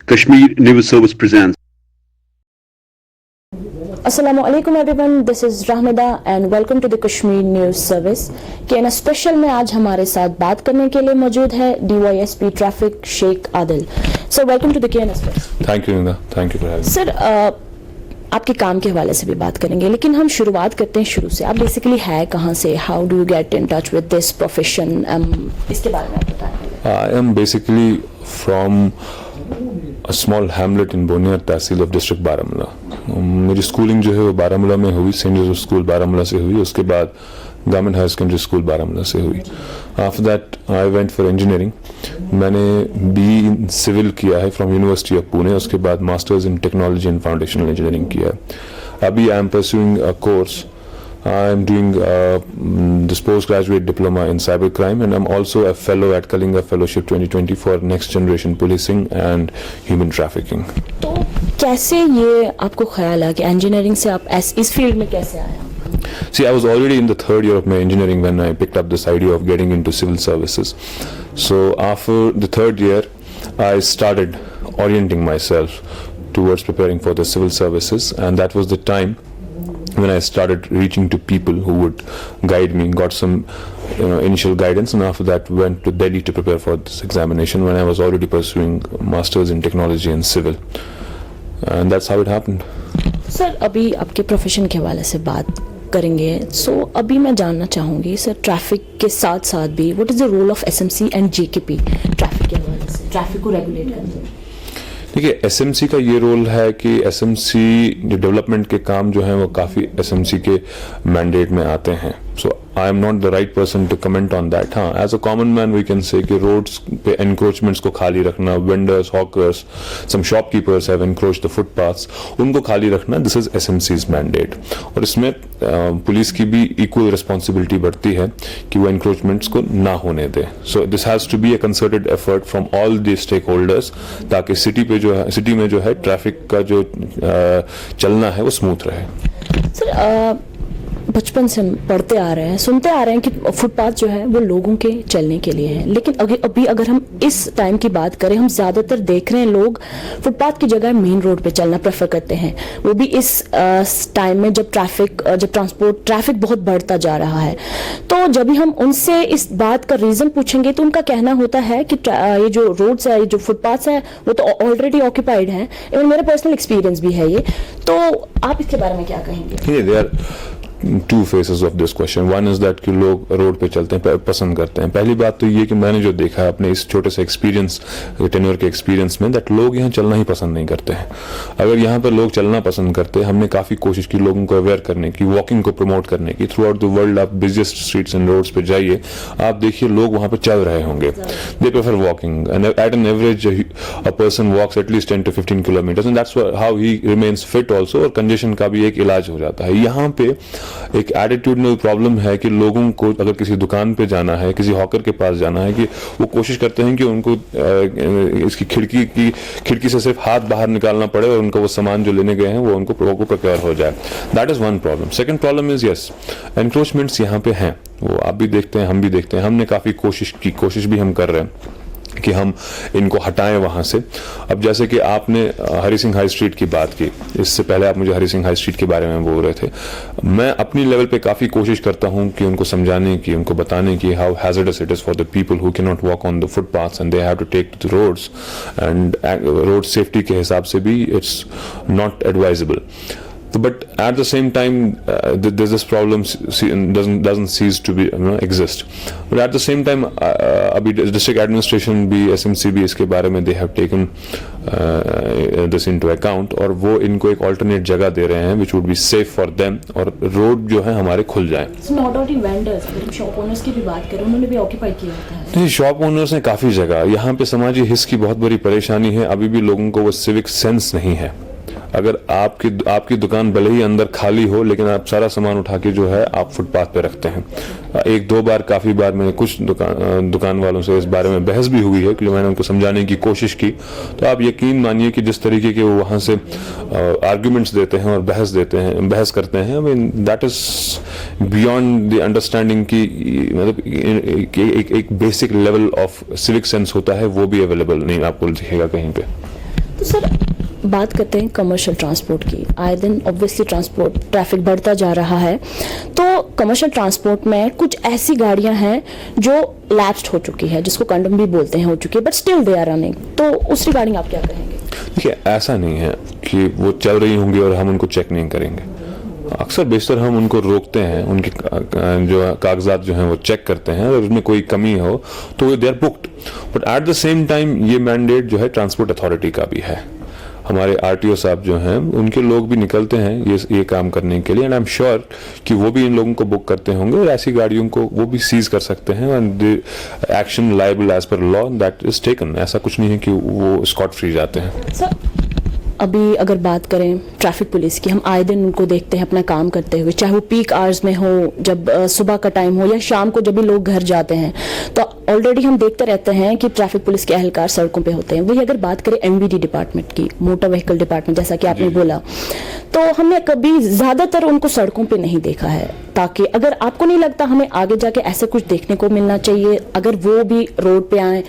Kashmir News Service presents. Assalamu alaikum everyone, this is Rahmada and welcome to the Kashmir News Service। KNA special में आज हमारे साथ बात करने के लिए मौजूद है DYSP traffic Sheikh Adil. Sir welcome to the KNA special. Thank you इंदा, thank you for having. Sir आपके काम के हवाले से भी बात करेंगे, लेकिन हम शुरुआत करते हैं शुरू से। आप बेसिकली है कहाँ से, how do you get in touch with this profession, इसके बारे में आप बताएं। I am basically from a small hamlet in Boniyar tehsil of district Baramulla. मेरी स्कूलिंग जो है वो बारामूला में हुई, सेंट जोसेफ स्कूल बारामूला से हुई, उसके बाद government higher secondary school Baramulla से हुई। After that I went for engineering. मैंने बी सिविल किया है फ्रॉम यूनिवर्सिटी ऑफ पुणे, उसके बाद masters in technology and foundational engineering किया है। अभी I am pursuing a course, I am doing this postgraduate diploma in cybercrime, and I'm also a fellow at Kalinga Fellowship 2020 for next generation policing and human trafficking. तो कैसे ये आपको ख्याल आया कि इंजीनियरिंग से आप इस फील्ड में कैसे आया? See, I was already in the third year of my engineering when I picked up this idea of getting into civil services. So after the third year, I started orienting myself towards preparing for the civil services, and that was the time when I started reaching to people who would guide me, got some initial guidance, and after that went to Delhi to prepare for this examination when I was already pursuing masters in technology and civil, and that's how it happened. Sir अभी आपके profession के हवाले से बात करेंगे, सो अभी मैं जानना चाहूँगी सर, ट्रैफिक के साथ साथ भी what is the role of SMC and JKP traffic के हवाले से, ट्रैफिक को रेगुलेट करने में? देखिए, SMC का ये रोल है कि SMC जो डेवलपमेंट के काम जो हैं वो काफ़ी SMC के मैंडेट में आते हैं। So I am not the right person to comment on that. हाँ, as a common man we can say कि रोड्स पे एनक्रोचमेंट्स को खाली रखना, vendors, hawkers, some shopkeepers have encroach the footpaths, उनको खाली रखना, दिस इज SMC's मैंडेट। और इसमें पुलिस की भी इक्वल रिस्पॉन्सिबिलिटी बढ़ती है कि वो एनक्रोचमेंट्स को ना होने दे। So this has to be a concerted effort from all the stakeholders, ताकि सिटी में जो है ट्रैफिक का जो चलना है वो स्मूथ रहे। सर बचपन से हम पढ़ते आ रहे हैं, सुनते आ रहे हैं कि फुटपाथ जो है वो लोगों के चलने के लिए है, लेकिन अभी अगर हम इस टाइम की बात करें, हम ज़्यादातर देख रहे हैं लोग फुटपाथ की जगह मेन रोड पे चलना प्रेफर करते हैं, वो भी इस टाइम में जब ट्रैफिक बहुत बढ़ता जा रहा है। तो जब भी हम उनसे इस बात का रीज़न पूछेंगे तो उनका कहना होता है कि ये जो रोड्स है, ये जो फुटपाथ्स है वो तो ऑलरेडी ऑक्यूपाइड हैं। इवन मेरा पर्सनल एक्सपीरियंस भी है ये, तो आप इसके बारे में क्या कहेंगे? Two faces of this question. One is that कि लोग रोड पे चलते हैं पसंद करते हैं। पहली बात तो ये कि मैंने जो देखा है अपने इस छोटे से एक्सपीरियंस, टेन्योर के एक्सपीरियंस में, दैट लोग यहाँ चलना ही पसंद नहीं करते हैं। अगर यहाँ पर लोग चलना पसंद करते हैं, हमने काफ़ी कोशिश की लोगों को अवेयर करने की, वॉकिंग को प्रमोट करने की। थ्रू आउट द वर्ल्ड आप बिजिएस्ट स्ट्रीट्स एंड रोड्स पे जाइए, आप देखिए लोग वहाँ पे चल रहे होंगे। They prefer walking, and at an average a person walks at least 10 to 15 kilometres, and that's how he remains fit also, और कंजेशन का भी एक इलाज हो जाता है। यहाँ पे एक एटीट्यूड प्रॉब्लम है कि लोगों को अगर किसी दुकान पे जाना है, किसी हॉकर के पास जाना है, कि वो कोशिश करते हैं कि उनको इसकी खिड़की से सिर्फ हाथ बाहर निकालना पड़े और उनको वो सामान जो लेने गए हैं वो उनको प्रोक्योर हो जाए। That is one problem. Second problem is yes, encroachments यहाँ पे हैं, वो आप भी देखते हैं, हम भी देखते हैं। हमने काफ़ी कोशिश भी हम कर रहे हैं कि हम इनको हटाएं वहाँ से। अब जैसे कि आपने हरी सिंह हाई स्ट्रीट की बात की, इससे पहले आप मुझे हरी सिंह हाई स्ट्रीट के बारे में बोल रहे थे। मैं अपनी लेवल पे काफ़ी कोशिश करता हूँ कि उनको समझाने की, उनको बताने की how hazardous it is for the people who can not walk on the footpaths and they have to take the roads, and road safety के हिसाब से भी it's not advisable. But at the same time, this problem doesn't cease to be exist. But at the same time, अभी district administration भी, SMC भी इसके बारे में they have taken this into account, और वो इनको एक alternate जगह दे रहे हैं which would be safe for them, और रोड जो है हमारे खुल जाए। Not only vendors, अगर हम शॉप ओनर्स की भी बात करें, उन्होंने भी ऑक्यूपाई किया होता है। नहीं, शॉप ओनर्स ने काफ़ी जगह, यहाँ पे समाजी हिस्स की बहुत बड़ी परेशानी है। अभी भी लोगों को वो सिविक सेंस नहीं है। अगर आपकी दुकान भले ही अंदर खाली हो, लेकिन आप सारा सामान उठा के जो है आप फुटपाथ पे रखते हैं। एक दो बार, काफ़ी बार मैंने कुछ दुकान वालों से इस बारे में बहस भी हुई है कि मैंने उनको समझाने की कोशिश की, तो आप यकीन मानिए कि जिस तरीके के वो वहाँ से आर्ग्यूमेंट्स देते हैं और बहस करते हैं, I mean that is beyond the understanding की, मतलब एक basic level of civic sense होता है, वो भी अवेलेबल नहीं आपको दिखेगा कहीं पे। तो सर बात करते हैं कमर्शियल ट्रांसपोर्ट की। आए दिन ऑब्वियसली ट्रांसपोर्ट ट्रैफिक बढ़ता जा रहा है, तो कमर्शियल ट्रांसपोर्ट में कुछ ऐसी गाड़ियां हैं जो लैप्स्ड हो चुकी है, जिसको कंडम भी बोलते हैं, हो चुकी है, but still they are running. तो उस रिगार्डिंग आप क्या कहेंगे? देखिए, ऐसा नहीं है कि वो चल रही होंगी और हम उनको चेक नहीं करेंगे। अक्सर बेशतर हम उनको रोकते हैं, उनके जो कागजात जो हैं वो चेक करते हैं, अगर उसमें कोई कमी हो तो they are booked. But at the same time ये मैंडेट जो है ट्रांसपोर्ट अथॉरिटी का भी है। हमारे आरटीओ साहब जो हैं उनके लोग भी निकलते हैं ये काम करने के लिए, एंड आई एम श्योर कि वो भी इन लोगों को बुक करते होंगे और ऐसी गाड़ियों को वो भी सीज कर सकते हैं, and action liable as per law that is taken. ऐसा कुछ नहीं है कि वो स्कॉट फ्री जाते हैं। सर अभी अगर बात करें ट्रैफिक पुलिस की, हम आए दिन उनको देखते हैं अपना काम करते हुए, चाहे वो पीक आवर्स में हो, जब सुबह का टाइम हो, या शाम को जब भी लोग घर जाते हैं, तो ऑलरेडी हम देखते रहते हैं कि ट्रैफिक पुलिस के एहलकार सड़कों पे होते हैं। वही अगर बात करें एमवीडी डिपार्टमेंट की, मोटर व्हीकल डिपार्टमेंट, जैसा कि आपने बोला, तो हमने कभी ज्यादातर उनको सड़कों पे नहीं देखा है। ताकि अगर आपको नहीं लगता हमें आगे जाके ऐसे कुछ देखने को मिलना चाहिए, अगर वो भी रोड पे आए,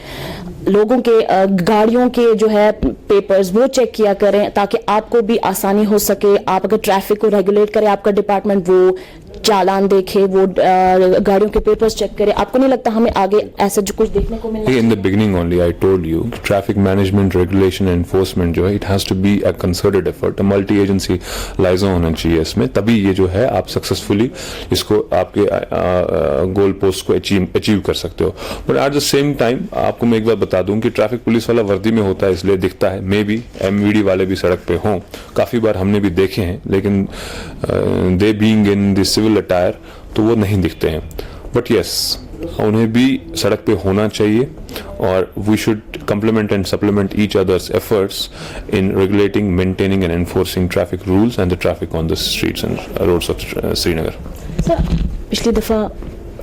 लोगों के गाड़ियों के जो है पेपर्स वो चेक किया करें, ताकि आपको भी आसानी हो सके। आप अगर ट्रैफिक को रेगुलेट करे आपका डिपार्टमेंट, वो चालान देखे, वो गाड़ियों के पेपर्स चेक करे, आपको नहीं लगता हमें आगे ऐसा जो कुछ देखने को मिलना? In the beginning only I told you, traffic management, regulation, enforcement जो है it has to be a concerted effort, a multi-agency liaison होना चाहिए इसमें, तभी ये जो है आप सक्सेसफुली इसको आपके गोल पोस्ट को अचीव कर सकते हो। But at the same time आपको मैं एक बात बता दूं कि ट्रैफिक पुलिस वाला वर्दी में होता है इसलिए दिखता है, मे बी एमवीडी वाले भी सड़क पे हों, काफी बार हमने भी देखे हैं, लेकिन they being in the civil attire तो वो नहीं दिखते हैं। बट यस, उन्हें भी सड़क पे होना चाहिए और we should complement and supplement each other's efforts in regulating, maintaining and enforcing traffic rules and the traffic on the streets and roads of Srinagar. Sir पिछली दफा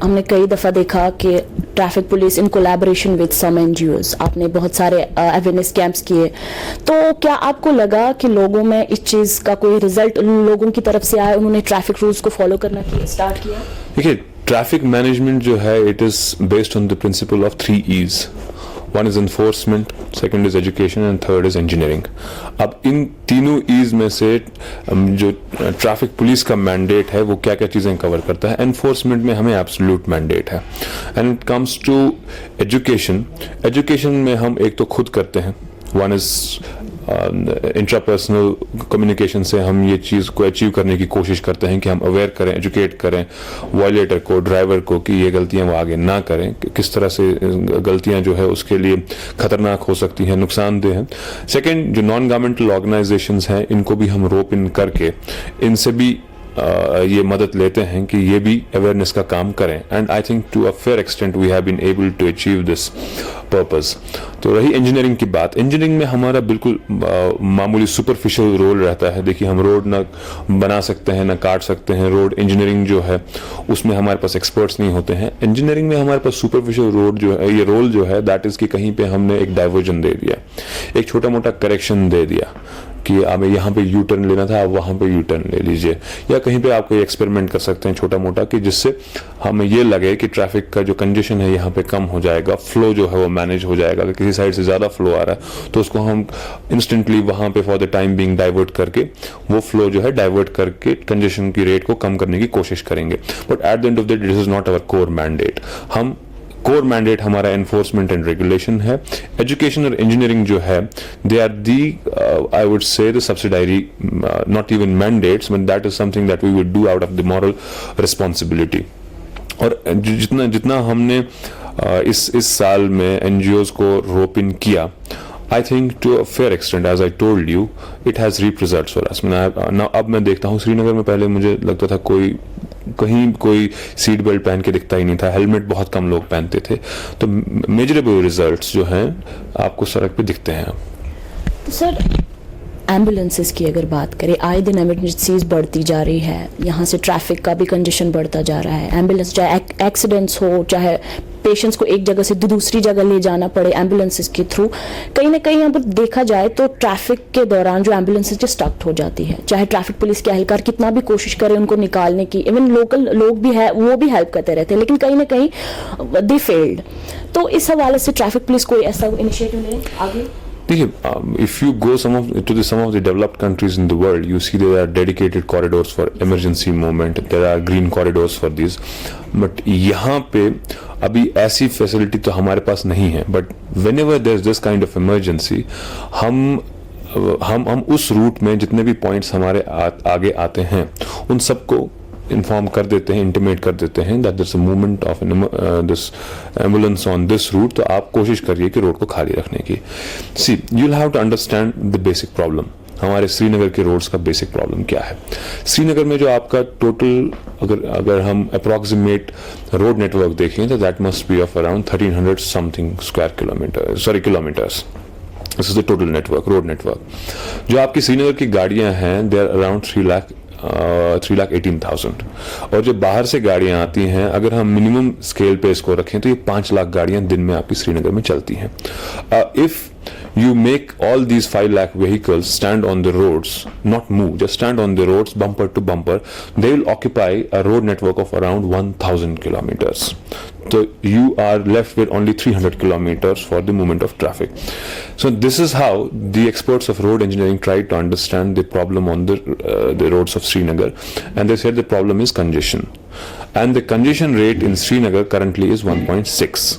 हमने कई दफा देखा कि traffic police in collaboration with some NGOs, आपने बहुत सारे अवेयरनेस कैंप्स किए, तो क्या आपको लगा कि लोगों में इस चीज का कोई रिजल्ट उन लोगों की तरफ से आया, उन्होंने ट्रैफिक रूल्स को फॉलो करना स्टार्ट किया? देखिए, ट्रैफिक मैनेजमेंट जो है it is based on the principle of 3 E's. One is enforcement, second is education and third is engineering. अब इन तीनों E's में से जो ट्रैफिक पुलिस का मैंडेट है वो क्या क्या चीजें कवर करता है? एनफोर्समेंट में हमें एब्सोल्यूट मैंडेट है, and it comes to education में हम एक तो खुद करते हैं, वन इज इंट्रापर्सनल कम्युनिकेशन से हम ये चीज को अचीव करने की कोशिश करते हैं कि हम अवेयर करें, एजुकेट करें वायलेटर को, ड्राइवर को, कि ये गलतियां वो आगे ना करें, कि किस तरह से गलतियां जो है उसके लिए खतरनाक हो सकती हैं, नुकसानदेह हैं। सेकंड, जो नॉन गवर्नमेंटल ऑर्गेनाइजेशंस हैं इनको भी हम रोप इन करके इनसे भी ये मदद लेते हैं कि ये भी अवेयरनेस का काम करें, and I think to a fair extent we have been able to achieve this purpose. तो रही इंजीनियरिंग की बात, इंजीनियरिंग में हमारा बिल्कुल मामूली सुपरफिशियल रोल रहता है। देखिए, हम रोड ना बना सकते हैं ना काट सकते हैं, रोड इंजीनियरिंग जो है उसमें हमारे पास एक्सपर्ट्स नहीं होते हैं। इंजीनियरिंग में हमारे पास सुपरफिशियल रोड जो है, ये रोल जो है दैट इज कि कहीं पे हमने एक डाइवर्जन दे दिया, एक छोटा मोटा करेक्शन दे दिया कि हमें यहाँ पे यू टर्न लेना था, आप वहां पे यू टर्न ले लीजिए, या कहीं पे आप कोई एक्सपेरिमेंट कर सकते हैं छोटा मोटा, कि जिससे हमें ये लगे कि ट्रैफिक का जो कंजेशन है यहाँ पे कम हो जाएगा, फ्लो जो है वो मैनेज हो जाएगा। अगर किसी साइड से ज्यादा फ्लो आ रहा है तो उसको हम इंस्टेंटली वहां पे for the time being divert करके वो फ्लो जो है डाइवर्ट करके कंजेशन की रेट को कम करने की कोशिश करेंगे। But at the end of the day this is not our core mandate. हम कोर मैंडेट हमारा एनफोर्समेंट एंड रेगुलेशन है। एजुकेशन और इंजीनियरिंग जो है they are the I would say the subsidiary, not even mandates, but that is something that we would do out of the moral responsibility. और जितना हमने इस साल में एनजीओज को रोप इन किया, I think to a fair extent, as I told you, it has reaped results for us. अब मैं देखता हूँ श्रीनगर में पहले मुझे लगता था कहीं कोई सीट बेल्ट पहन के दिखता ही नहीं था, हेलमेट बहुत कम लोग पहनते थे, तो मेजरेबल रिजल्ट्स जो हैं आपको सड़क पे दिखते हैं। तो सर एम्बुलेंसेस की अगर बात करें, आए दिन एमरजेंसीज बढ़ती जा रही है, यहाँ से ट्रैफिक का भी कंजेशन बढ़ता जा रहा है। एम्बुलेंस, चाहे एक्सीडेंट्स हो, चाहे पेशेंट्स को एक जगह से दूसरी जगह ले जाना पड़े एम्बुलेंसेस के थ्रू, कहीं ना कहीं यहाँ पर देखा जाए तो ट्रैफिक के दौरान जो एम्बुलेंसेस स्टक हो जाती है, चाहे ट्रैफिक पुलिस के एहलकार कितना भी कोशिश करे उनको निकालने की, इवन लोकल लोग भी है वो भी हेल्प करते रहते हैं, लेकिन कहीं ना कहीं दे फेल्ड। तो इस हवाले से ट्रैफिक पुलिस कोई ऐसा इनिशिएटिव ले आगे? देखिए, if you go some of the developed countries in the world, you see there are dedicated corridors for emergency movement, there are green corridors for these, but यहाँ पे अभी ऐसी फैसिलिटी तो हमारे पास नहीं है. But whenever there's this kind of emergency, हम उस रूट में जितने भी पॉइंट्स हमारे आगे आते हैं उन सबको इन्फॉर्म कर देते हैं, इंटीमेट कर देते हैं that there's a movement of this ambulance on this route. तो आप कोशिश करिए कि रोड को खाली रखने की. See, you'll have to understand the basic problem. हमारे श्रीनगर के रोड्स का बेसिक प्रॉब्लम क्या है. श्रीनगर में जो आपका टोटल अगर हम अप्रॉक्सीमेट रोड नेटवर्क देखें तो that must be of around 1300 something kilometres. This is the total network, road network. जो आपकी श्रीनगर की गाड़ियां हैं दे आर अराउंड 3,18,000. और जो बाहर से गाड़ियां आती हैं, अगर हम मिनिमम स्केल पे इसको रखें तो ये 5 लाख गाड़ियां दिन में आपकी श्रीनगर में चलती हैं. If you make all these 5 lakh vehicles stand on the roads, not move, just stand on the roads bumper to bumper, they will occupy a road network of around 1,000 kilometers. So you are left with only 300 kilometers for the movement of traffic. So this is how the experts of road engineering tried to understand the problem on the roads of Srinagar, and they said the problem is congestion, and the congestion rate in Srinagar currently is 1.6.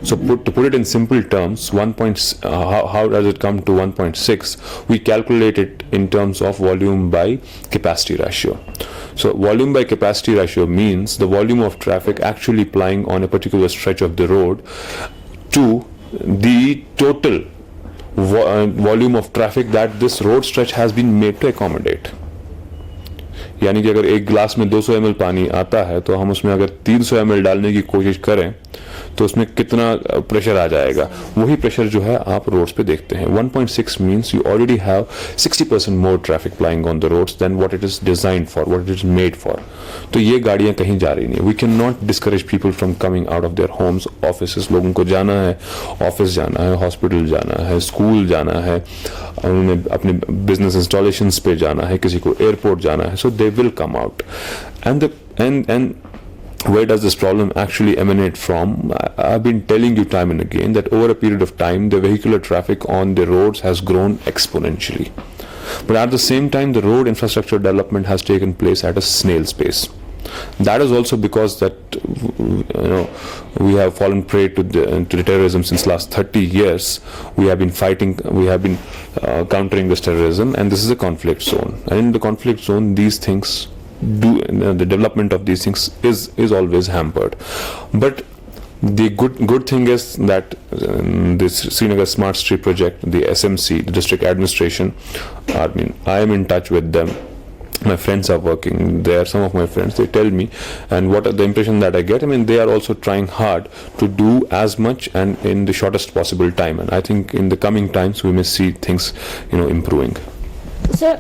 So to put it in simple terms, how does it come to 1.6? We calculate it in terms of volume by capacity ratio. So volume by capacity ratio means the volume of traffic actually plying on a particular stretch of the road to the total volume of traffic that this road stretch has been made to accommodate. यानी कि अगर एक गिलास में 200 ml पानी आता है तो हम उसमें अगर 300 ml डालने की कोशिश करें तो उसमें कितना प्रेशर आ जाएगा. वही प्रेशर जो है आप रोड्स पे देखते हैं. 1.6 means you already have 60% more traffic flying on the roads then what it is designed for, what it is made for. तो ये गाड़ियां कहीं जा रही नहीं. We can not discourage people from coming out of their homes, office. लोगों को जाना है, ऑफिस जाना है, हॉस्पिटल जाना है, स्कूल जाना है, उन्हें अपने बिजनेस इंस्टॉलेशंस पे जाना है, किसी को एयरपोर्ट जाना है. So they will come out. And where does this problem actually emanate from? I've been telling you time and again that over a period of time the vehicular traffic on the roads has grown exponentially, but at the same time the road infrastructure development has taken place at a snail's pace. That is also because that we have fallen prey to the terrorism since last 30 years. We have been fighting, we have been countering this terrorism, and this is a conflict zone, and in the conflict zone these things the development of these things is always hampered. But the good thing is that this Srinagar Smart Street project, the SMC, the district administration, I am in touch with them. My friends are working there, some of my friends, they tell me, and what the impression that I get, they are also trying hard to do as much and in the shortest possible time, and I think in the coming times we may see things improving. Sir,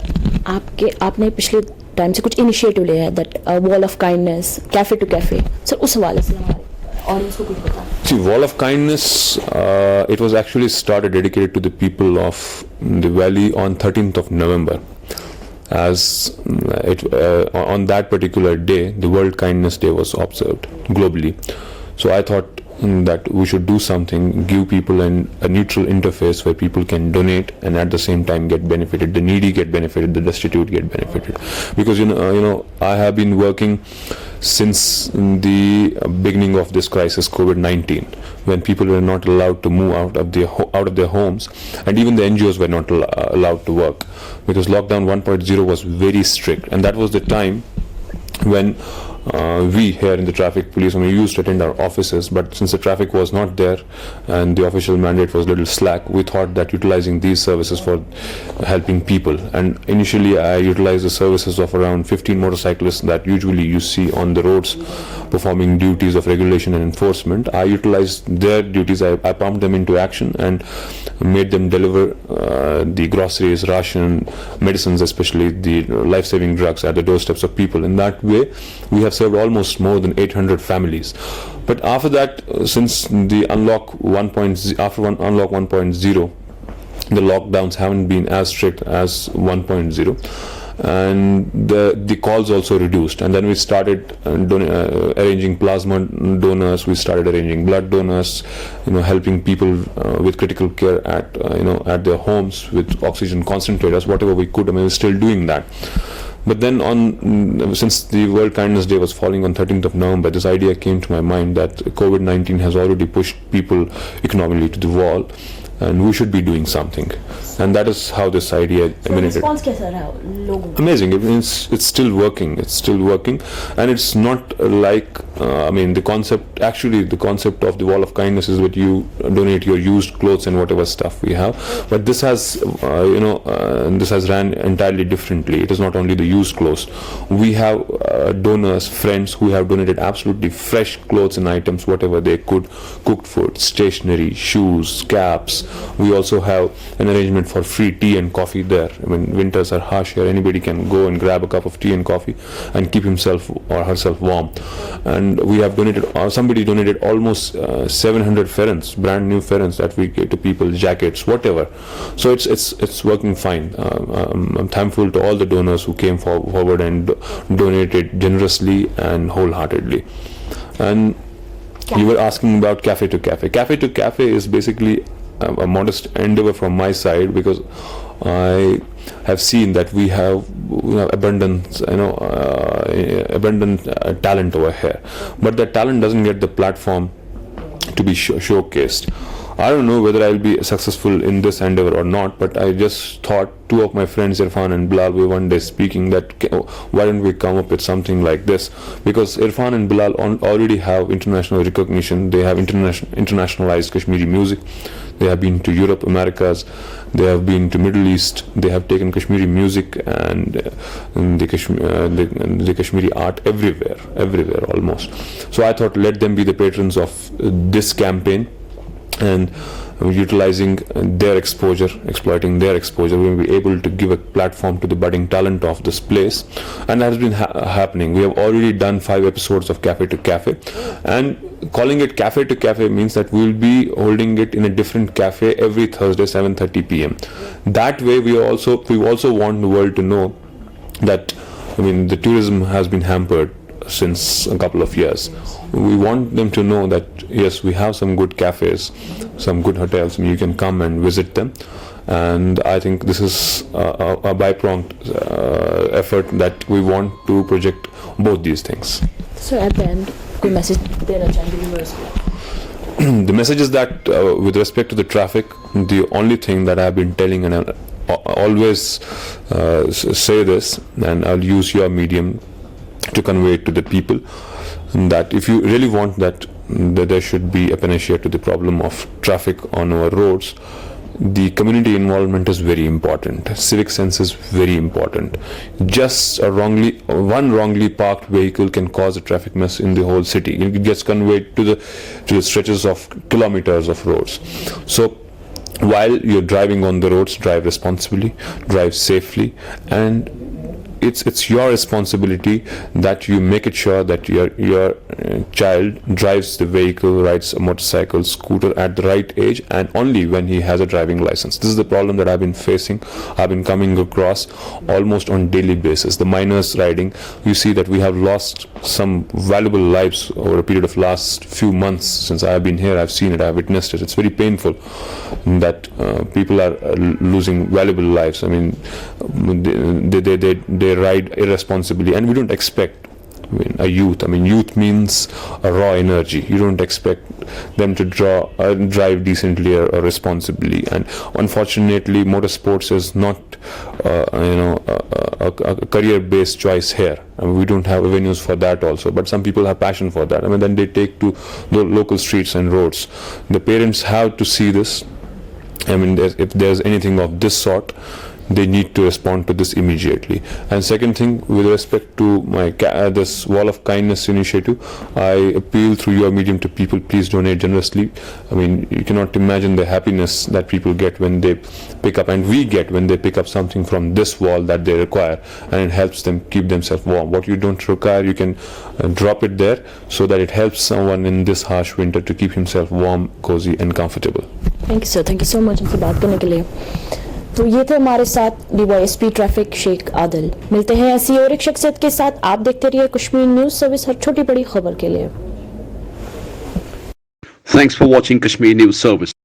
आपने पिछले time से कुछ initiative लिया है, that wall of kindness, cafe to cafe. Sir उस हवाले से हमारे ऑडियंस को कुछ बताएं. See, Wall of Kindness, it was actually started dedicated to the people of the valley on 13th of November. As on that particular day, the World Kindness Day was observed globally. So I thought that we should do something, give people a neutral interface where people can donate and at the same time get benefited. The needy get benefited, the destitute get benefited. Because I have been working since the beginning of this crisis, COVID-19, when people were not allowed to move out of their homes, and even the NGOs were not allowed to work because lockdown 1.0 was very strict, and that was the time when we here in the traffic police, we used to attend our offices, but since the traffic was not there and the official mandate was a little slack, we thought that utilizing these services for helping people, and initially I utilized the services of around 15 motorcyclists that usually you see on the roads performing duties of regulation and enforcement. I utilized their duties, I pumped them into action and made them deliver the groceries, ration, medicines, especially the life-saving drugs at the doorsteps of people. In that way we have served almost more than 800 families. But after that, since the unlock 1.0, the lockdowns haven't been as strict as 1.0, and the calls also reduced. And then we started arranging plasma donors, we started arranging blood donors, helping people with critical care at at their homes with oxygen concentrators, whatever we could. I mean, we're still doing that. But then since the World Kindness Day was falling on 13th of November, this idea came to my mind that COVID-19 has already pushed people economically to the wall, and we should be doing something. And that is how this idea emanated. Response कैसा रहा लोगों का? Amazing. It's still working. It's still working, and it's not like the concept of the Wall of Kindness is that you donate your used clothes and whatever stuff we have. But this has this has ran entirely differently. It is not only the used clothes. We have donors, friends who have donated absolutely fresh clothes and items, whatever they could, cooked food, stationery, shoes, caps. We also have an arrangement for free tea and coffee there. I mean, winters are harsh here. Anybody can go and grab a cup of tea and coffee and keep himself or herself warm. And we have donated, or somebody donated almost 700 ferens, brand new ferens that we give to people, jackets, whatever. So it's working fine. I'm thankful to all the donors who came forward and donated generously and wholeheartedly. And you were asking about Cafe to Cafe. Cafe to Cafe is basically a modest endeavor from my side, because I have seen that we have abundant talent over here, but that talent doesn't get the platform to be showcased. I don't know whether I'll be successful in this endeavor or not, but I just thought, two of my friends, Irfan and Bilal, were one day speaking that why don't we come up with something like this, because Irfan and Bilal already have international recognition. They have internationalized Kashmiri music. They have been to Europe, Americas, they have been to Middle East. They have taken Kashmiri music and the Kashmiri art everywhere almost. So I thought, let them be the patrons of this campaign, and utilizing their exposure, exploiting their exposure, we will be able to give a platform to the budding talent of this place. And that has been happening. We have already done 5 episodes of Cafe to Cafe, and calling it Cafe to Cafe means that we will be holding it in a different cafe every Thursday 7:30 p.m. That way we also want the world to know that the tourism has been hampered since a couple of years. We want them to know that yes, we have some good cafes, some good hotels, and you can come and visit them. And I think this is a bi-pronged effort that we want to project both these things. So at the end, कोई message देना चाहेंगे viewers को? The message is that with respect to the traffic, the only thing that I've been telling, and I always say this, and I'll use your medium to convey it to the people, that if you really want that there should be a panacea to the problem of traffic on our roads, the community involvement is very important. Civic sense is very important. Just one wrongly parked vehicle can cause a traffic mess in the whole city. It gets conveyed to the stretches of kilometers of roads. So while you're driving on the roads, drive responsibly, drive safely, and it's your responsibility that you make it sure that your child drives the vehicle, rides a motorcycle, scooter at the right age, and only when he has a driving license. This is the problem that I've been facing. I've been coming across almost on daily basis. The minors riding, you see that we have lost some valuable lives over a period of last few months. Since I have been here, I've seen it, I've witnessed it. It's very painful that people are losing valuable lives. I mean, they ride irresponsibly, and we don't expect youth means a raw energy. You don't expect them to drive decently or responsibly. And unfortunately, motorsports is not a career-based choice here. We don't have avenues for that also, but some people have passion for that. Then they take to the local streets and roads. The parents have to see this. If there's anything of this sort, they need to respond to this immediately. And second thing, with respect to my this Wall of Kindness initiative, I appeal through your medium to people, please donate generously. You cannot imagine the happiness that people get when they pick up, and we get when they pick up something from this wall that they require, and it helps them keep themselves warm. What you don't require, you can drop it there, so that it helps someone in this harsh winter to keep himself warm, cozy and comfortable. Thank you, sir. Thank you so much हमसे बात करने के लिए. तो ये थे हमारे साथ डीवाईएसपी ट्रैफिक शेख आदिल। मिलते हैं ऐसी और एक शख्सियत के साथ। आप देखते रहिए कश्मीर न्यूज सर्विस, हर छोटी बड़ी खबर के लिए। Thanks for watching Kashmir News Service.